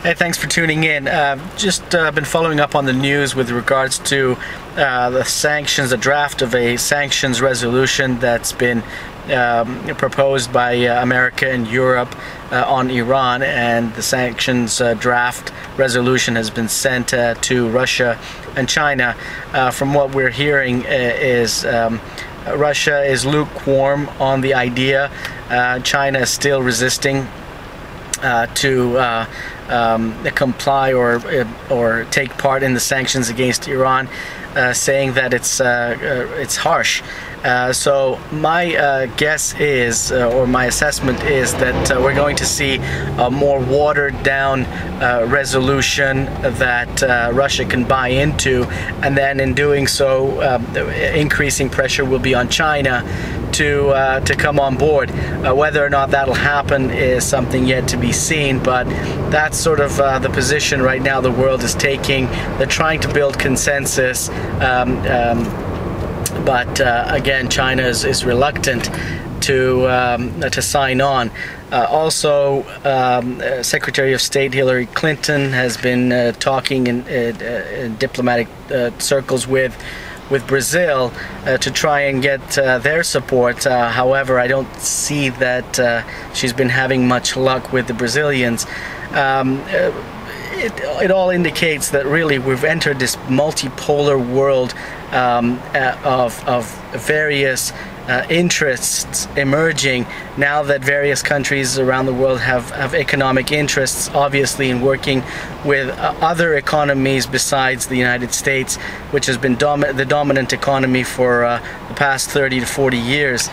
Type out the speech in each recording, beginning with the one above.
Hey, thanks for tuning in. Just been following up on the news with regards to the sanctions, the draft of a sanctions resolution that's been proposed by America and Europe on Iran, and the sanctions draft resolution has been sent to Russia and China. From what we're hearing is Russia is lukewarm on the idea. China is still resisting to comply or take part in the sanctions against Iran, saying that it's harsh. So my guess is, or my assessment is, that we're going to see a more watered down resolution that Russia can buy into, and then in doing so, increasing pressure will be on China to come on board. Whether or not that'll happen is something yet to be seen, but that's sort of the position right now the world is taking. They're trying to build consensus, but again, China is reluctant to sign on. Also, Secretary of State Hillary Clinton has been talking in diplomatic circles with Brazil to try and get their support. However, I don't see that she's been having much luck with the Brazilians. It all indicates that really we've entered this multipolar world of various interests emerging now that various countries around the world have economic interests, obviously, in working with other economies besides the United States, which has been the dominant economy for the past 30 to 40 years.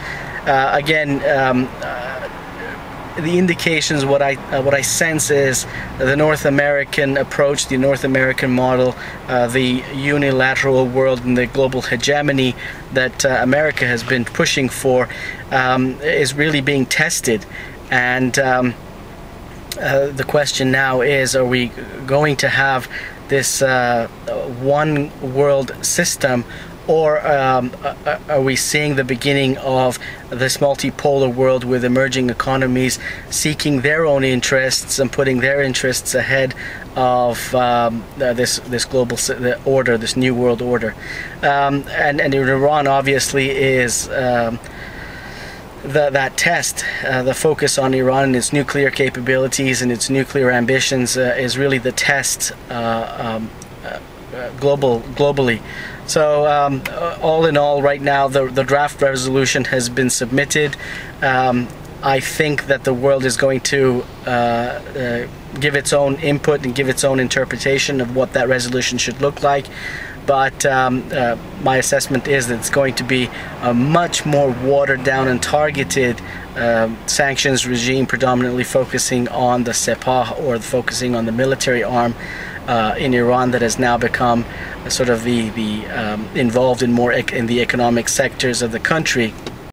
The indications, what I sense is the North American approach, the North American model, the unilateral world and the global hegemony that America has been pushing for is really being tested. And the question now is, are we going to have this one world system, or are we seeing the beginning of this multipolar world with emerging economies seeking their own interests and putting their interests ahead of this global order, this new world order? And Iran obviously is that test. The focus on Iran and its nuclear capabilities and its nuclear ambitions is really the test globally. So all in all, right now the draft resolution has been submitted. I think that the world is going to give its own input and give its own interpretation of what that resolution should look like. But my assessment is that it's going to be a much more watered down and targeted sanctions regime, predominantly focusing on the Sepah, or focusing on the military arm in Iran that has now become sort of the involved in more in the economic sectors of the country.